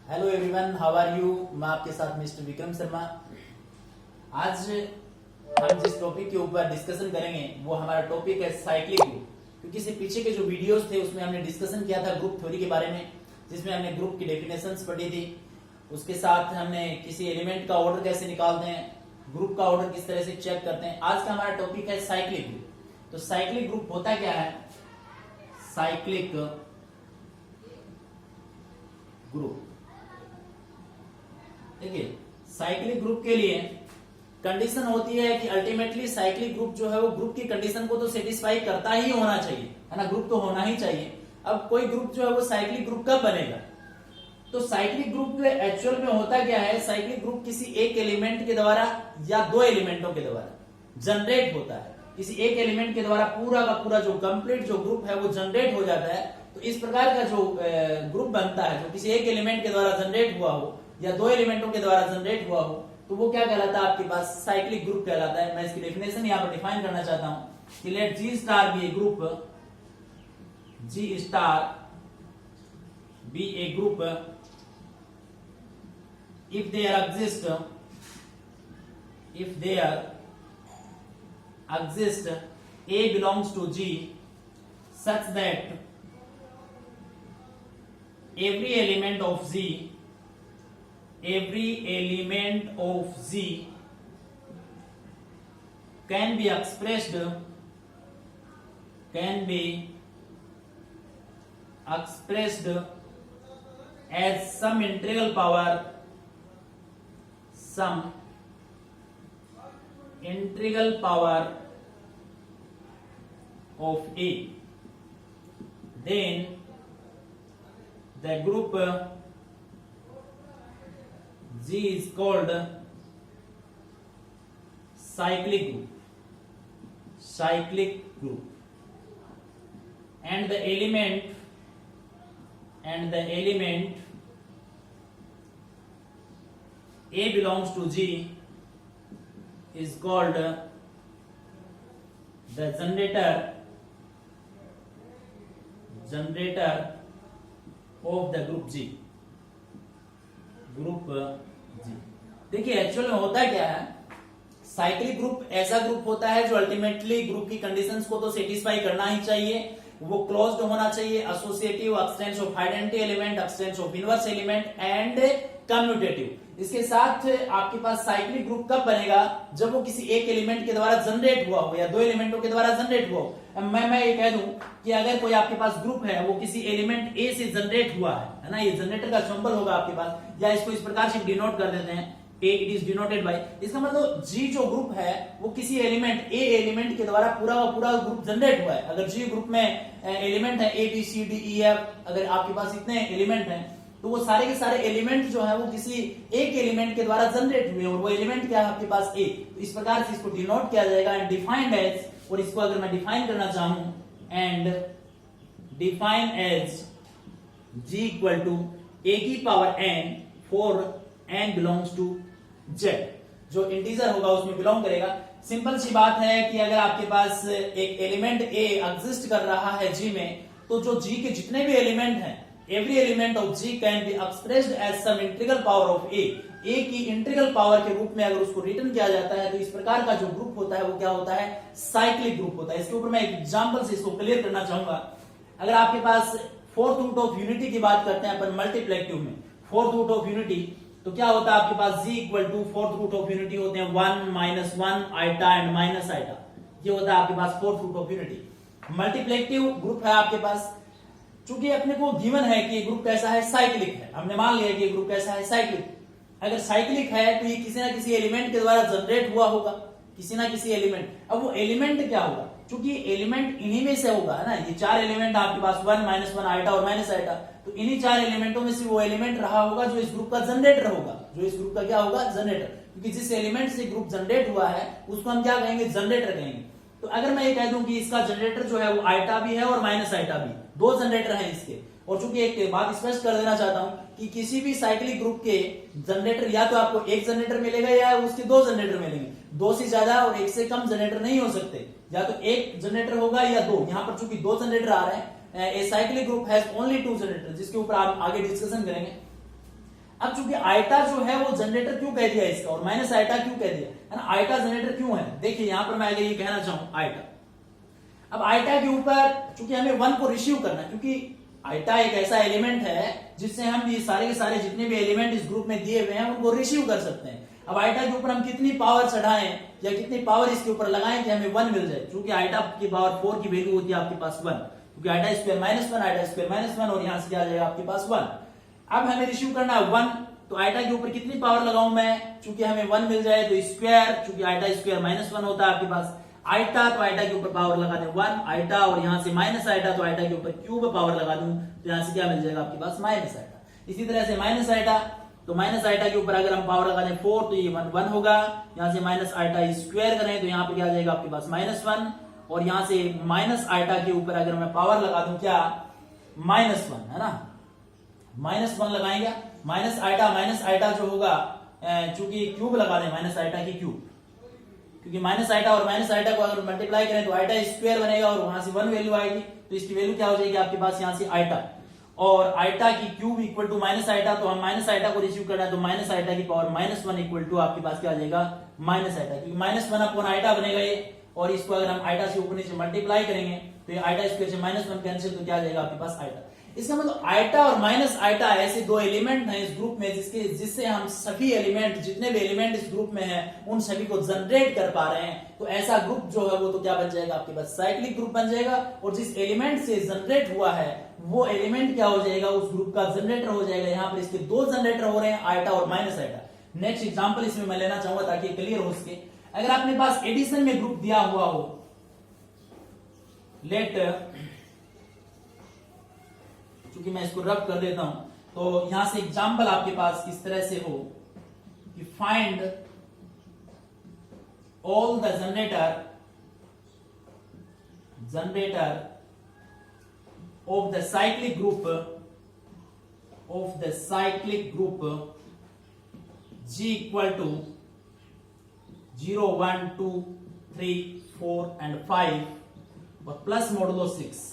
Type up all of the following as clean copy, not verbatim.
Hello everyone, how are you. मैं आपके साथ मिस्टर विक्रम शर्मा। आज हम जिस टॉपिक के ऊपर डिस्कशन करेंगे वो हमारा टॉपिक है साइक्लिक ग्रुप। क्योंकि इससे पीछे के जो वीडियोस थे उसमें हमने डिस्कशन किया था ग्रुप थ्योरी के बारे में, जिसमें हमने ग्रुप की डेफिनेशंस पढ़ी थी। उसके साथ हमने किसी एलिमेंट का ऑर्डर कैसे निकालते हैं, ग्रुप का ऑर्डर किस तरह से चेक करते हैं। आज का हमारा टॉपिक है साइक्लिक ग्रुप। तो साइक्लिक ग्रुप होता क्या है? साइक्लिक ग्रुप, देखिए साइक्लिक ग्रुप के लिए कंडीशन होती है कि अल्टीमेटली साइक्लिक ग्रुप जो है वो ग्रुप की कंडीशन को तो सेटिस्फाई करता ही होना चाहिए, है ना। ग्रुप तो होना ही चाहिए। अब कोई ग्रुप जो है वो साइक्लिक ग्रुप कब बनेगा? तो साइक्लिक ग्रुप एक्चुअल में होता क्या है? साइक्लिक ग्रुप किसी एक एलिमेंट के द्वारा या दो एलिमेंटों के द्वारा जनरेट होता है। किसी एक एलिमेंट के द्वारा पूरा का पूरा जो कंप्लीट जो ग्रुप है वो जनरेट हो जाता है। तो इस प्रकार का जो ग्रुप बनता है, जो किसी एक एलिमेंट के द्वारा जनरेट हुआ हो या दो एलिमेंटों के द्वारा जनरेट हुआ हो, तो वो क्या कहलाता है? आपके पास साइक्लिक ग्रुप कहलाता है। मैं इसकी डेफिनेशन यहां पर डिफाइन करना चाहता हूं कि let G star be a group, G star be a group if there exist A belongs to G such that every element of Z can be expressed as some integral power of A, then the group G is called cyclic group, and the element A belongs to G is called the generator of the group G. देखिए actual में होता क्या है? Cyclic group ऐसा group होता है जो ultimately group की कंडीशंस को तो सेटिस्फाई करना ही चाहिए। वो क्लोज्ड होना चाहिए, associative, expanse of identity element, expanse of inverse element and commutative. इसके साथ आपके पास साइक्लिक ग्रुप कब बनेगा? जब वो किसी एक एलिमेंट के द्वारा जनरेट हुआ हो या दो एलिमेंटों के द्वारा जनरेट हुआ हो। मैं ये कह दूं कि अगर कोई आपके पास ग्रुप है वो किसी एलिमेंट ए से जनरेट हुआ है ना, ये जनरेटर का सिंबल होगा आपके पास, या इसको इस प्रकार से डिनोट कर देते हैं, ए इट इज डिनोटेड बाय। इसका मतलब जी जो ग्रुप है वो किसी एलिमेंट ए एलिमेंट के द्वारा पूरा का पूरा ग्रुप जनरेट हुआ है। अगर जी ग्रुप में एलिमेंट है A B C D E F, अगर आपके पास इतने एलिमेंट हैं तो वो सारे के सारे एलिमेंट जो है वो किसी एक एलिमेंट के द्वारा जनरेट हुए और वो एलिमेंट क्या है आपके पास ए। तो इस प्रकार से इसको डिनोट किया जाएगा एंड डिफाइंड एज, और इसको अगर मैं डिफाइन करना चाहूं and define as g equal to a की power n for n belongs to z, जो इंटीजर होगा उसमें बिलोंग करेगा। सिंपल सी बात है कि अगर आपके पास एक एलिमेंट a एग्जिस्ट कर रहा है g में, तो जो g के जितने भी एलिमेंट हैं, every element of G can be expressed as some integral power of A की इंटीग्रल पावर के रूप में अगर उसको रिटर्न किया जाता है, तो इस प्रकार का जो ग्रुप होता है वो क्या होता है? साइक्लिक ग्रुप होता है। इसके ऊपर मैं एक एग्जांपल से इसको क्लियर करना चाहूंगा। अगर आपके पास फोर्थ रूट ऑफ यूनिटी की बात करते हैं अपन मल्टीप्लेक्टिव में, फोर्थ रूट ऑफ यूनिटी, तो क्या होता है आपके पास? G equal to fourth root of unity होते हैं 1 - 1 आइटा एंड माइनस आइटा। ये होता है आपके पास fourth root of unity. Multiplicative group है आपके पास, चूंकि अपने को गिवन है कि ये ग्रुप कैसा है? साइक्लिक है। हमने मान लिया कि ये ग्रुप कैसा है? साइक्लिक। अगर साइक्लिक है तो ये किसी ना किसी एलिमेंट के द्वारा जनरेट हुआ होगा, किसी ना किसी एलिमेंट। अब वो एलिमेंट क्या होगा? चूंकि एलिमेंट इन्हीं में से होगा, है ना। ये चार एलिमेंट आपके पास 1 - 1 आइटा और माइनस आइटा, तो इन्हीं चार एलिमेंटों में से वो एलिमेंट रहा होगा जो इस ग्रुप का जनरेटर होगा, जो इस ग्रुप का क्या होगा? जनरेटर। क्योंकि जिस एलिमेंट से ग्रुप जनरेट हुआ है उसको हम क्या कहेंगे? जनरेटर कहेंगे। तो अगर मैं ये कह दूं कि इसका जनरेटर जो है वो आइटा भी है और माइनस आइटा भी, दो जनरेटर हैं इसके। और चूंकि एक बात स्पष्ट कर देना चाहता हूं कि किसी भी साइक्लिक ग्रुप के जनरेटर या तो आपको एक जनरेटर मिलेगा या उसके दो जनरेटर मिलेंगे। दो से ज्यादा और एक से कम जनरेटर नहीं हो सकते, या तो एक जनरेटर होगा या दो। यहाँ पर चूंकि दो जनरेटर आ रहे हैं, a cyclic group has only 2 generator, जिसके ऊपर आप आगे डिस्कशन करेंगे। अब चूंकि आइटा जो है वो जनरेटर क्यों कह दिया इसका, और माइनस आइटा क्यों कह दिया है ना, आइटा जनरेटर क्यों है, देखिए यहां पर मैं अगर ये कहना चाहूं आइटा, अब आइटा के ऊपर चूंकि हमें 1 को रिसीव करना है, क्योंकि आइटा एक ऐसा एलिमेंट है जिससे हम ये सारे के सारे जितने भी एलिमेंट इस ग्रुप में दिए हुए हैं उनको रिसीव कर सकते हैं। अब आइटा के ऊपर हम कितनी पावर चढ़ाएं या कितनी पावर इसके ऊपर लगाएं कि हमें 1 मिल जाए, क्योंकि आइटा की पावर 4 की वैल्यू होती है आपके पास 1, क्योंकि iota square minus 1, iota square minus 1, और यहां से क्या आ जाएगा आपके पास 1। अब हमें रिसीव करना है 1, तो आइटा के ऊपर कितनी पावर लगाऊं मैं, चूंकि हमें 1 मिल जाए तो स्क्वायर, चूंकि आइटा स्क्वायर माइनस 1 होता है आपके पास, आइटा तो आइटा के ऊपर पावर लगा दें 1 आइटा, और यहां से माइनस आइटा तो आइटा के ऊपर क्यूब पावर लगा दूं तो यहां से क्या मिल जाएगा आपके पास माइनस आइटा। इसी तरह से माइनस आइटा, तो माइनस आइटा के ऊपर अगर हम पावर लगा दें 4 तो ये 1 1 होगा, यहां से माइनस आइटा स्क्वायर करें तो यहां पे क्या आ जाएगा आपके पास -1, और यहां से माइनस आइटा के ऊपर अगर मैं पावर लगा दूं क्या -1 है ना, -1 लगाएंगे, माइनस आइटा जो होगा चूंकि क्यूब लगा दें माइनस आइटा की क्यूब, क्योंकि माइनस आइटा और माइनस आइटा को अगर मल्टीप्लाई करें तो आइटा स्क्वायर बनेगा और वहां से 1 वैल्यू आएगी, तो इसकी वैल्यू क्या हो जाएगी आपके पास यहाँ से आइटा, और आइटा की cube equal to minus eta, तो हम माइनस आइटा को रिसीव करना है तो माइनस आइटा की पावर -1 इक्वल टू आपके पास क्या आ जाएगा माइनस आइटा, क्योंकि -1 अपॉन आइटा बनेगा ये, और इसको अगर हम आइटा से ऊपर नीचे मल्टीप्लाई करेंगे तो ये आइटा स्क्वायर से -1 कैंसिल, तो क्या आ जाएगा आपके पास आइटा। इसका मतलब आइटा और माइनस आइटा ऐसे दो एलिमेंट हैं इस ग्रुप में जिससे हम सभी एलिमेंट जितने भी एलिमेंट इस ग्रुप में हैं उन सभी को जनरेट कर पा रहे हैं, तो ऐसा ग्रुप जो है वो तो क्या बन जाएगा आपके पास साइक्लिक ग्रुप बन जाएगा, और जिस एलिमेंट से जनरेट हुआ है वो एलिमेंट क्या हो जाएगा उस ग्रुप का जनरेटर हो जाएगा। यहाँ पर इसके दो जनरेटर हो रहे हैं आइटा और माइनस आइटा। नेक्स्ट एग्जाम्पल इसमें मैं लेना चाहूंगा ताकि क्लियर हो सके। अगर आपके पास एडिशन में ग्रुप दिया हुआ हो, लेट क्योंकि मैं इसको रब कर देता हूं, तो यहां से एग्जाम्पल आपके पास इस तरह से हो कि find all the generator of the cyclic group G equal to 0 1 2 3 4 and 5 और प्लस मॉडुलो 6।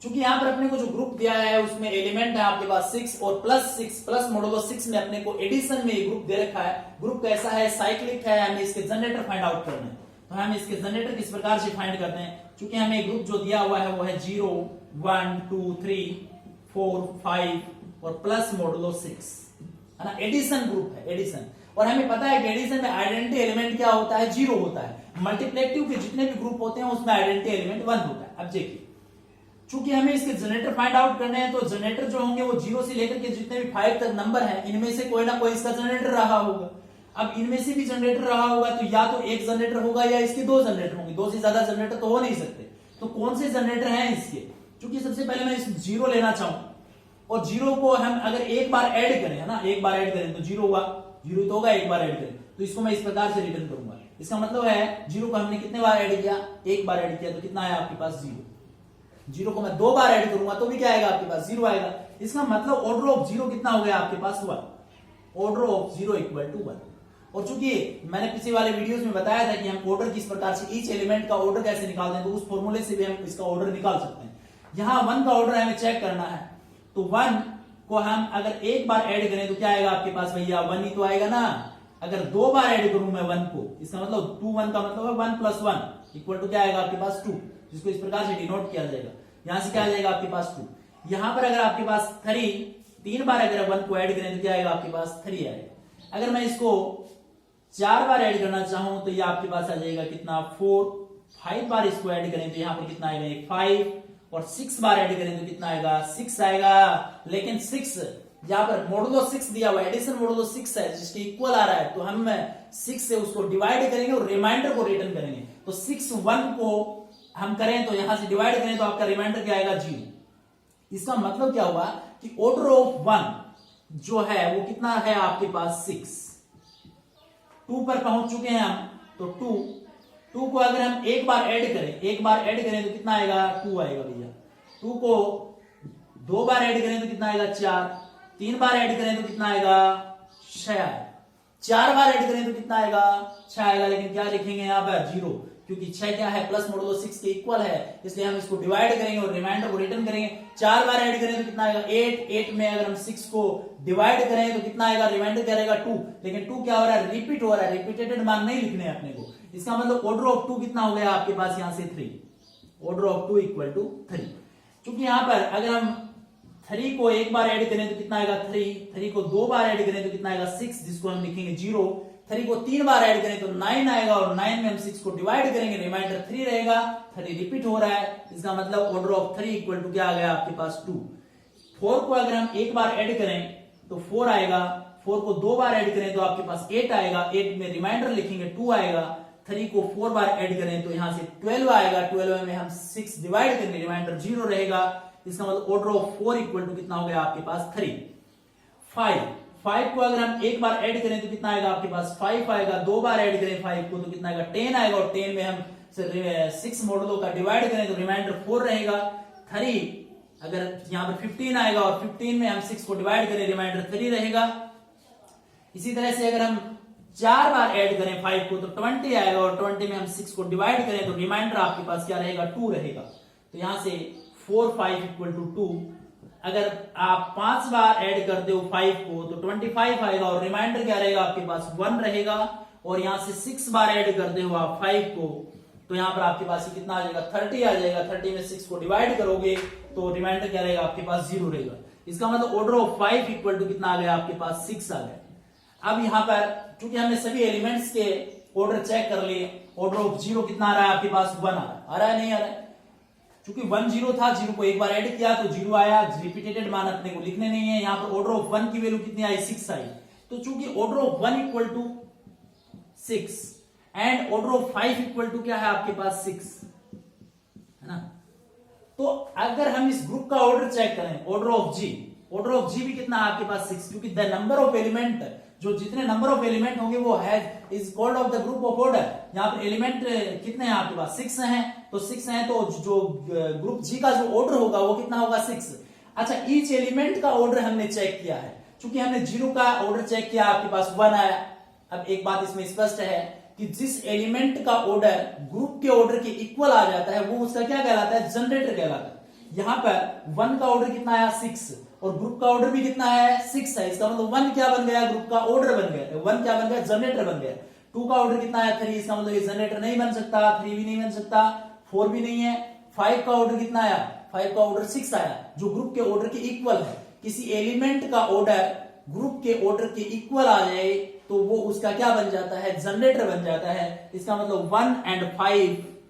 चूंकि यहां पर अपने को जो ग्रुप दिया है उसमें एलिमेंट है आपके पास 6 और +6 प्लस मॉडुलो 6 में अपने को एडिशन में ग्रुप दे रखा है। ग्रुप कैसा है साइक्लिक है, हमें इसके जनरेटर फाइंड आउट करना है। तो हम इसके जनरेटर किस प्रकार से फाइंड करते हैं, चूंकि हमें ग्रुप जो दिया हुआ है वो है 0 1 2 3 4 5 और प्लस मॉडुलो 6 है ना, एडिशन ग्रुप है एडिशन। और हमें पता है कि एडिशन में आइडेंटिटी एलिमेंट क्या होता है 0 होता है। मल्टीप्लेटिव के जितने भी ग्रुप होते हैं उसमें आइडेंटिटी एलिमेंट 1 होता है। अब देखिए चूंकि हमें इसके जनरेटर फाइंड आउट करने हैं तो जनरेटर जो होंगे वो 0 से लेकर के जितने भी 5 तक नंबर हैं इनमें से कोई ना कोई इसका जनरेटर रहा होगा। अब इनमें से भी जनरेटर रहा होगा तो या तो एक जनरेटर होगा या इसके दो जनरेटर होंगे, दो से ज्यादा जनरेटर तो हो नहीं सकते। तो कौन से जनरेटर हैं इसके, क्योंकि सबसे पहले मैं इस 0 लेना चाहूं और 0 को हम अगर एक बार ऐड करें है ना, एक बार ऐड करें तो 0 हुआ, 0 तो होगा, एक बार ऐड करें तो इसको मैं इस प्रकार से रिटर्न करूंगा। इसका मतलब है 0 को हमने कितने बार ऐड किया, एक बार ऐड किया तो कितना आया आपके पास 0। 0 को मैं 2 बार ऐड करूंगा तो भी क्या आएगा आपके पास 0 आएगा। इसका मतलब ऑर्डर ऑफ 0 कितना हो गया आपके पास 1, ऑर्डर ऑफ 0 इक्वल टू 1। और चूंकि मैंने पिछले वाले वीडियोस में बताया था कि हम ऑर्डर किस प्रकार से ईच एलिमेंट का ऑर्डर कैसे निकालते हैं, तो उस फॉर्मूले से भी हम इसका ऑर्डर निकाल सकते हैं। यहां 1 का ऑर्डर हमें चेक करना है, तो 1 को हम अगर एक बार ऐड करें तो क्या आएगा आपके पास भैया 1 ही तो आएगा ना। अगर 2 बार ऐड करूं मैं 1 को, इसका मतलब 2 1 का मतलब है 1 + 1 इक्वल टू क्या आएगा आपके पास 2, जिसको इस प्रकार से डिनोट किया जाएगा। यहां से क्या आ जाएगा आपके पास 2। यहां पर अगर आपके पास 3 बार अगर 1 को ऐड करें तो क्या आएगा आपके पास 3 आएगा। अगर मैं इसको 4 बार ऐड करना चाहूं तो ये आपके पास आ जाएगा कितना 4। 5 बार इसको ऐड करें तो यहां पर कितना आएगा 5, और 6 बार ऐड करें तो कितना आएगा 6 आएगा। लेकिन 6 यहां पर मॉडुलो 6 दिया हुआ है, एडिशन मॉडुलो 6 है जिसके इक्वल आ रहा है, तो हम 6 से उसको डिवाइड करेंगे और रिमाइंडर को रिटर्न करेंगे। तो 6 1 को हम करें तो यहां से डिवाइड करें तो आपका रिमाइंडर क्या आएगा 0। इसका मतलब क्या हुआ कि ऑर्डर ऑफ 1 जो है वो कितना है आपके पास 6। 2 पर पहुंच चुके हैं हम, तो 2 को अगर हम एक बार ऐड करें तो कितना आएगा 2 आएगा भैया। 2 को 2 बार ऐड करें तो कितना आएगा 4, 3 बार ऐड करें तो कितना आएगा 6 आएगा, 4 बार ऐड करें तो कितना आएगा 6 आएगा। लेकिन क्या लिखेंगे यहाँ पर 0, क्योंकि 6 क्या है प्लस मॉडुलो 6 के इक्वल है, इसलिए हम इसको डिवाइड करेंगे और रिमाइंडर को रिटर्न करेंगे। 4 बार ऐड करें तो कितना आएगा 8, 8 में अगर हम 6 को डिवाइड करें तो कितना आएगा, रिमाइंडर क्या रहेगा 2, लेकिन 2 क्या हो रहा है, रिपीट हो रहा है, रिपीटेड मान नहीं लिखने हैं अपने को। इसका मतलब ऑर्डर ऑफ 2 कितना हो गया आपके पास यहाँ से 3, ऑर्डर ऑफ 2 इक्वल टू 3। क्योंकि यहाँ पर अगर हम 3 को एक बार ऐड करें तो कितना आएगा 3, 3 को 2 बार ऐड करें तो कितना आएगा 6, जिसको हम लिखेंगे 0, 3 को 3 बार ऐड करें तो 9 आएगा और 9 में हम 6 को डिवाइड करेंगे, रिमाइंडर 3 रहेगा, 3 रिपीट हो रहा है, इसका मतलब ऑर्डर ऑफ 3 इक्वल टू क्या आ गया आपके पास 2। 4 को अगर हम एक बार ऐड करें तो 4 आएगा, 4 को 2 बार ऐड करें तो आपके पास 8 आएगा, 8 में रिमाइंडर लिखेंगे 2 आएगा, 3 को 4 बार ऐड करें तो यहां से 12 आएगा, 12 में हम 6 डिवाइड करेंगे, रिमाइंडर 0 रहेगा, इसका मतलब ऑर्डर ऑफ 4 इक्वल टू कितना हो गया आपके पास 3। 5 को अगर हम एक बार ऐड करें तो कितना आएगा आपके पास 5 आएगा, 2 बार ऐड करें 5 को तो कितना आएगा 10 आएगा, और 10 में हम 6 मॉडुलो का डिवाइड करें तो रिमाइंडर 4 रहेगा। 3 अगर यहां पर 15 आएगा और 15 में हम 6 को डिवाइड करें, रिमाइंडर 3 रहेगा। इसी तरह से अगर हम 4 बार ऐड करें 5 को तो 20 आएगा, और 20 में हम 6 को डिवाइड करें तो रिमाइंडर आपके पास क्या रहेगा 2 रहेगा। तो यहां से 4 5 इक्वल टू 2। अगर आप 5 बार ऐड करते हो 5 को तो 25 आएगा, और रिमाइंडर क्या रहेगा आपके पास 1 रहेगा, और यहां से 6 बार ऐड करते हो आप 5 को तो यहां पर आपके पास कितना आ जाएगा 30 आ जाएगा, 30 में 6 को डिवाइड करोगे तो रिमाइंडर क्या रहेगा आपके पास 0 रहेगा। इसका मतलब ऑर्डर ऑफ 5 इक्वल टू कितना आ गया आपके पास 6 आ गया। अब यहां पर चूंकि हमने सभी एलिमेंट्स के ऑर्डर चेक कर लिए, ऑर्डर ऑफ 0 कितना आ रहा है आपके पास 1 आ रहा है नहीं आ रहा है, क्योंकि 1 0 था, 0 को एक बार ऐड किया तो 0 आया, रिपीटेड मान अपने को लिखने नहीं है। यहाँ पर ऑर्डर ऑफ 1 की वैल्यू कितनी आई 6 आई, तो चूंकि order of 1 equal to 6 and order of 5 equal to क्या है आपके पास 6 है ना, तो अगर हम इस ग्रुप का ऑर्डर चेक करें ऑर्डर ऑफ जी भी कितना है आपके पास 6, क्योंकि द नंबर ऑफ एलिमेंट, जो जितने नंबर ऑफ एलिमेंट होंगे वो है is called off the group of order. यहाँ पर एलिमेंट कितने हैं आपके पास 6 हैं, तो 6 हैं तो जो ग्रुप जी का जो ऑर्डर होगा वो कितना होगा 6। अच्छा, ईच एलिमेंट का ऑर्डर हमने चेक किया है, क्योंकि हमने 0 का ऑर्डर चेक किया आपके पास 1 आया। अब एक बात इसमें स्पष्ट है कि जिस एलिमेंट का ऑर्डर ग्रुप के ऑर्डर के इक्वल आ जाता है वो उसका क्या कहलाता है, जनरेटर कहलाता है। यहां पर 1 का ऑर्डर कितना आया 6, और ग्रुप का ऑर्डर भी कितना है 6 है, इसका मतलब 1 क्या बन गया, ग्रुप का ऑर्डर बन गया, 1 क्या बन गया, जनरेटर बन गया। 2 का ऑर्डर कितना है 3, इसका मतलब ये जनरेटर नहीं बन सकता, 3 भी नहीं बन सकता, 4 भी नहीं है। 5 का ऑर्डर कितना आया, 5 का ऑर्डर 6 आया, जो ग्रुप के ऑर्डर के इक्वल है। किसी एलिमेंट का ऑर्डर ग्रुप के ऑर्डर के इक्वल आ जाए तो वो उसका क्या बन जाता है, जनरेटर बन जाता है। इसका मतलब 1 and 5